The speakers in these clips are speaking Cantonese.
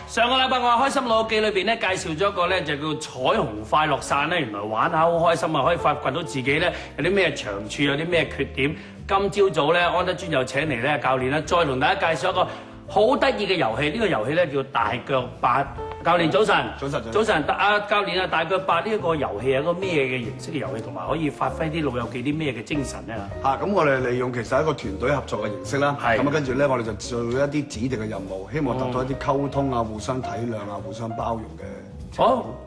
上個禮拜我喺開心老記裏邊咧介紹咗一個咧就叫彩虹快樂傘咧，原來玩下好開心啊，可以發掘到自己咧有啲咩長處，有啲咩缺點。今朝早咧安德尊又請嚟咧教練咧，再同大家介紹一個好得意嘅遊戲。呢個遊戲咧叫大腳八。教練早晨，早晨，教練啊，大腳八呢一個遊戲係一個咩嘅形式嘅遊戲，同埋可以發揮啲老友記啲咩嘅精神咧？咁我哋利用其實係一個團隊合作嘅形式啦。咁跟住咧，我哋就做一啲指定嘅任務，希望達到一啲溝通啊、互相體諒啊、互相包容嘅。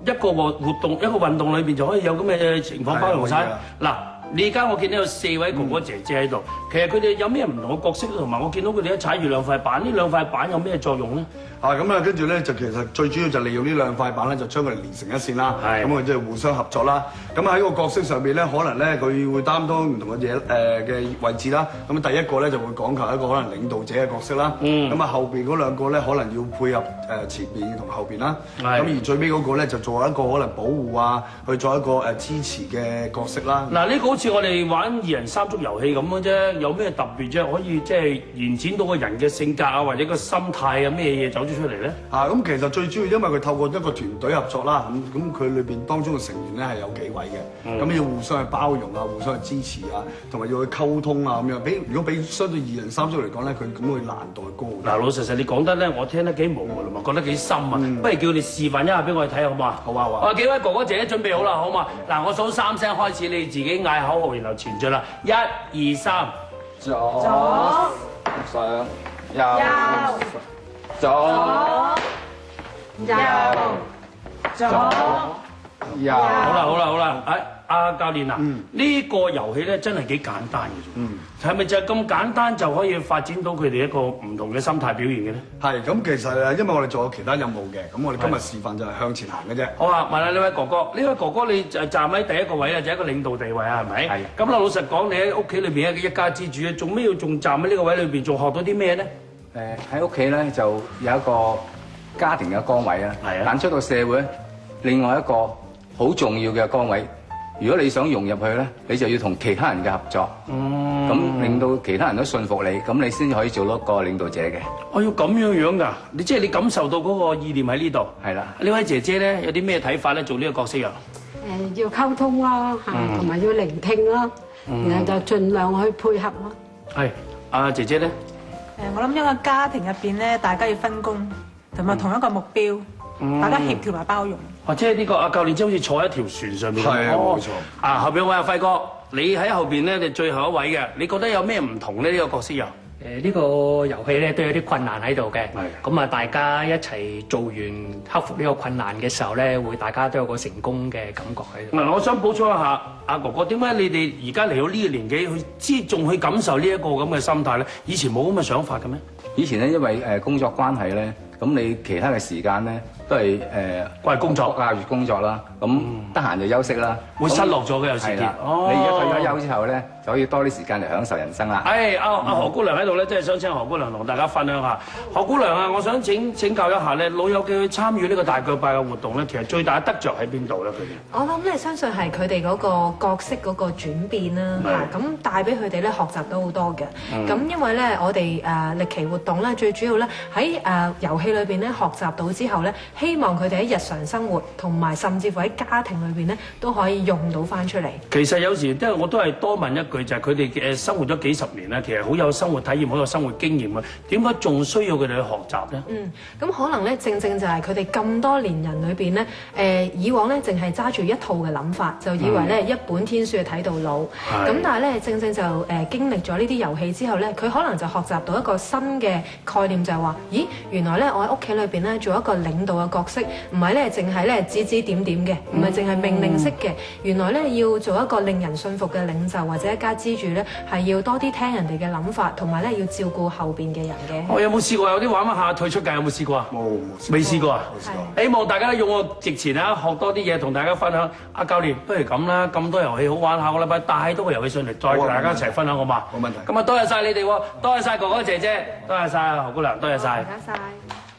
一個活動一個運動裏邊就可以有咁嘅情況包容晒。嗱，你而家我見到有4位哥哥姐姐喺度，其實佢哋有咩唔同嘅角色，同埋我見到佢哋一踩住2塊板，呢2塊板有咩作用咧？咁啊，跟住咧就其實最主要就利用呢2塊板咧，就將佢哋連成一線啦。咁佢即係互相合作啦。咁喺個角色上邊咧，可能咧佢會擔當唔同嘅嘢嘅位置啦。咁第一個咧就會講求一個可能領導者嘅角色啦。咁啊後邊嗰2個咧可能要配合前邊同後邊啦。咁而最尾嗰個咧就做一個可能保護啊，去做一個支持嘅角色啦。嗱，呢個好似我哋玩2人3足遊戲咁嘅啫，有咩特別啫？可以即係延展到個人嘅性格啊，或者個心態啊，咩嘢走出嚟咧？咁其實最主要因為佢透過一個團隊合作啦，咁佢裏邊當中嘅成員咧係有幾位嘅，咁要互相去包容啊，互相去支持啊，同埋要去溝通啊咁樣。如果比相對2人3足嚟講咧，佢咁會難度係高。嗱，老實你講得咧，我聽得幾模糊同埋覺得幾深啊，不如叫你示範一下俾我哋睇好唔好啊？好啊好啊！幾位哥哥姐姐準備好啦，好嘛？嗱，我數3聲開始，你自己嗌口號，然後前進啦，1、2、3，左上右左右，好啦，阿教練啊，呢個遊戲咧真係幾簡單嘅啫，係咪就係咁簡單就可以發展到佢哋一個唔同嘅心態表現嘅咧？係，咁其實因為我哋做有其他任務嘅，咁我哋今日示範就係向前行嘅啫。好啊，問下呢位哥哥，呢位哥哥你就站喺第一個位啊，就係一個領導地位啊，係咪？係。咁老實講，你喺屋企裏邊一家之主啊，做咩要仲站喺呢個位裏邊，仲學到啲咩咧？喺屋企咧就有一個家庭嘅崗位啊，但出到社會咧，另外一個好重要嘅崗位。如果你想融入去咧，你就要同其他人嘅合作，咁令到其他人都信服你，咁你先可以做到一個領導者嘅。我要咁樣㗎，即係你感受到嗰個意念喺呢度。係啦，呢位姐姐咧有啲咩睇法咧？做呢個角色啊？要溝通啦，同埋要聆聽啦，然後就盡量去配合咯。係，阿姐姐咧？我諗一個家庭入邊咧，大家要分工，同埋同一個目標，大家協調埋包容。即係呢個阿教練即係好似坐喺一條船上面。係啊，冇錯。後邊位阿輝哥，你喺後邊咧，你最後一位嘅，你覺得有咩唔同咧？呢個角色又？呢個遊戲咧都有啲困難喺度嘅，咁啊大家一齊做完克服呢個困難嘅時候咧，會大家都有個成功嘅感覺喺度。嗱，我想補充一下，阿哥哥，點解你哋而家嚟到呢個年紀去仲去感受呢一個咁嘅心態咧？以前冇咁嘅想法嘅咩？以前咧因為工作關係咧，咁你其他嘅時間咧都係為工作掛住工作啦，咁得閒就休息啦，會失落咗嘅有時啲。你而家退咗休之後咧，就可以多啲時間嚟享受人生啦。阿何姑娘喺度咧，真係想請何姑娘同大家分享下。何姑娘啊，我想請教一下咧，老友記去參與呢個大腳八嘅活動咧，其實最大嘅得着喺邊度咧？佢哋我諗咧，相信係佢哋嗰個角色嗰個轉變啦，咁帶俾佢哋咧學習到好多嘅。咁因為咧，我哋歷奇活動咧，最主要咧喺遊戲裏邊咧學習到之後咧，希望佢哋喺日常生活同埋甚至乎喺家庭裏邊咧都可以用到翻出嚟。其實有時即係我都係多問一句，就係佢哋嘅生活咗幾十年啦，其實好有生活體驗，好有生活經驗啊，點解仲需要佢哋去學習咧？咁可能咧正正就係佢哋咁多年人裏邊咧，以往咧淨係揸住一套嘅諗法，就以為咧一本天書睇到老。咁但係咧正正就經歷咗呢啲遊戲之後咧，佢可能就學習到一個新嘅概念，就係話：咦，原來咧我喺屋企裏邊咧做一個領導嘅角色，唔係咧淨係咧指指點點嘅，唔係淨係命令式嘅。原來咧要做一個令人信服嘅領袖或者一家之主咧，係要多啲聽人哋嘅諗法，同埋咧要照顧後邊嘅人嘅。我有冇試過有啲玩一下退出界？有冇試過啊？冇，未試過啊！希望大家用我直前啊，學多啲嘢同大家分享。阿教練，不如咁啦，咁多遊戲好玩，下個禮拜帶多個遊戲上嚟，再同大家一齊分享好嘛？冇問題。咁啊，多謝晒你哋喎，多謝晒哥哥姐姐，多謝晒何姑娘，多謝晒。唔該晒。